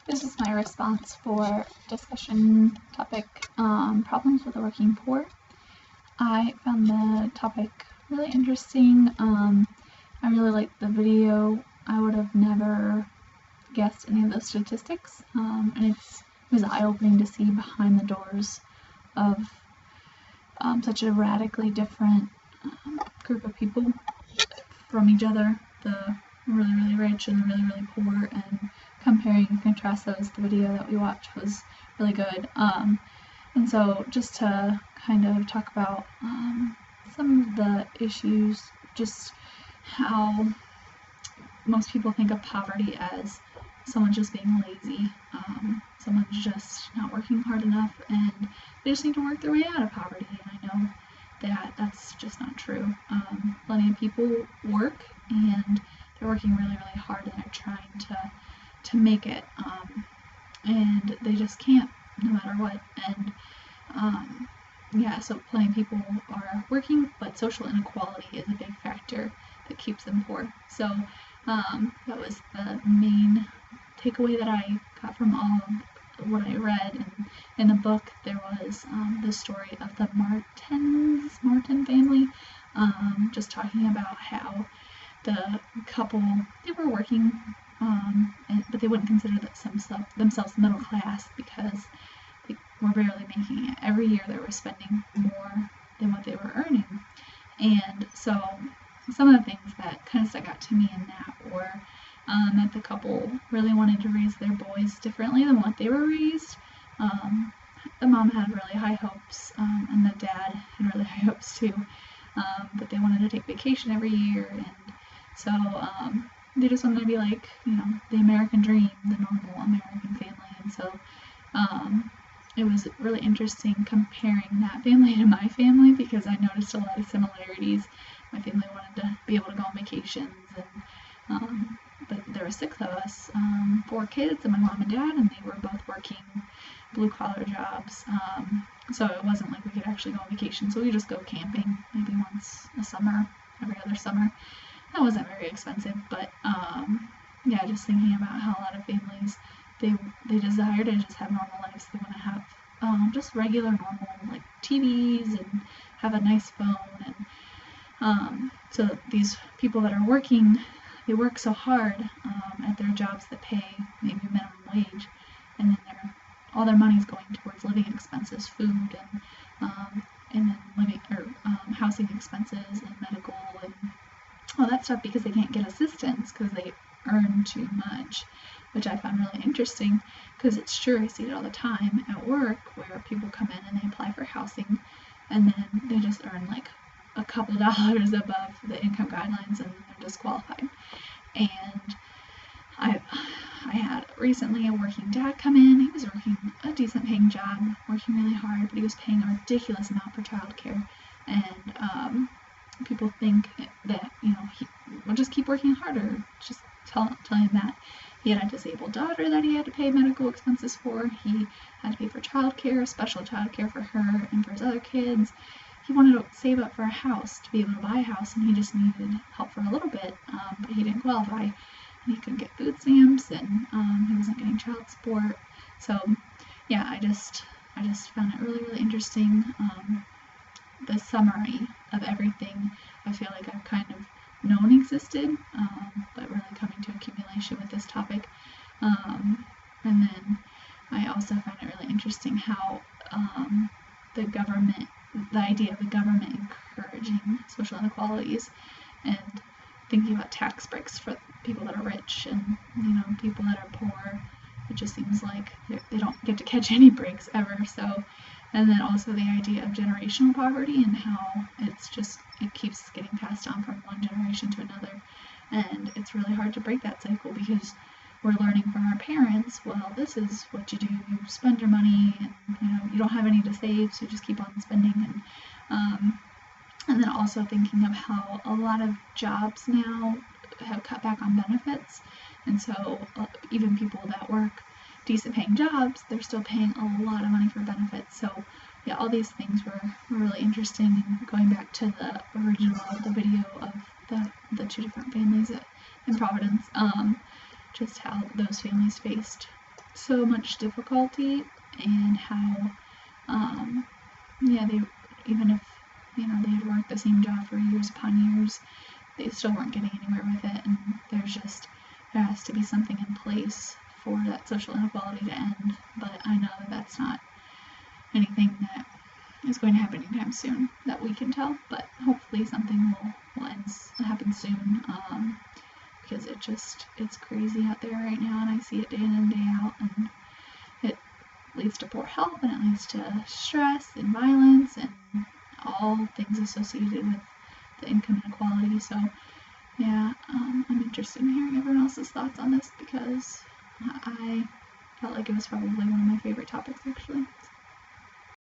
This is my response for discussion topic, problems with the working poor. I found the topic really interesting. I really liked the video. I would have never guessed any of those statistics, and it was eye-opening to see behind the doors of such a radically different group of people from each other, the really, really rich and the really, really poor, and comparing and contrast those. The video that we watched was really good. And so just to kind of talk about some of the issues, just how most people think of poverty as someone just being lazy, someone's just not working hard enough, and they just need to work their way out of poverty. And I know that that's just not true. Plenty of people work, and they're working really, really hard, and they're trying to make it, and they just can't, no matter what. And yeah, so plenty of people are working, but social inequality is a big factor that keeps them poor. So that was the main takeaway that I got from all of what I read. And in the book, there was the story of the Martin family, just talking about how the couple, they were working, but they wouldn't consider themselves middle class because they were barely making it. Every year they were spending more than what they were earning. And so some of the things that kind of stuck out to me in that were that the couple really wanted to raise their boys differently than what they were raised. The mom had really high hopes, and the dad had really high hopes too, but they wanted to take vacation every year, and so they just wanted to be like, the American dream, the normal American family. And so it was really interesting comparing that family to my family, because I noticed a lot of similarities. My family wanted to be able to go on vacations, and but there were 6 of us, 4 kids, and my mom and dad, and they were both working blue-collar jobs. So it wasn't like we could actually go on vacation. So we just go camping maybe once a summer, every other summer. That wasn't very expensive, but yeah, just thinking about how a lot of families, they desire to just have normal lives. They want to have just regular, normal, like TVs, and have a nice phone. And so these people that are working, they work so hard at their jobs that pay maybe minimum wage, and then all their money is going towards living expenses, food, and then living or housing expenses, and medical, and all that stuff, because they can't get assistance because they earn too much, which I found really interesting, because it's true. I see it all the time at work where people come in and they apply for housing, and then they just earn like a couple dollars above the income guidelines, and they're disqualified. And I had recently a working dad come in. He was working a decent paying job, working really hard, but he was paying a ridiculous amount for childcare. And people think that, he will just keep working harder. Just tell him that he had a disabled daughter that he had to pay medical expenses for. He had to pay for childcare, special childcare for her and for his other kids. He wanted to save up for a house, to be able to buy a house, and he just needed help for a little bit, but he didn't qualify, and he couldn't get food stamps, and he wasn't getting child support. So yeah, I just found it really, really interesting. The summary of everything, I feel like I've kind of known existed, but really coming to accumulation with this topic. And then I also found it really interesting how the idea of the government encouraging social inequalities, and thinking about tax breaks for people that are rich, and people that are poor, it just seems like they don't get to catch any breaks ever. So, and then also the idea of generational poverty, and how it keeps getting passed on from one generation to another, and it's really hard to break that cycle, because we're learning from our parents, well, this is what you do, you spend your money, and you don't have any to save, so you just keep on spending. And then also thinking of how a lot of jobs now have cut back on benefits, and so even people that work decent paying jobs, they're still paying a lot of money for benefits. So yeah, all these things were really interesting, and going back to the original of the video of the 2 different families in Providence, just how those families faced so much difficulty, and how, yeah, they, even if, you know, they had worked the same job for years upon years, they still weren't getting anywhere with it, and there has to be something in place for that social inequality to end, but I know that that's not anything that is going to happen anytime soon that we can tell, but hopefully something will happen soon, because it's crazy out there right now, and I see it day in and day out, and it leads to poor health, and it leads to stress and violence and all things associated with the income inequality. So yeah, I'm interested in hearing everyone else's thoughts on this, because I felt like it was probably one of my favorite topics, actually.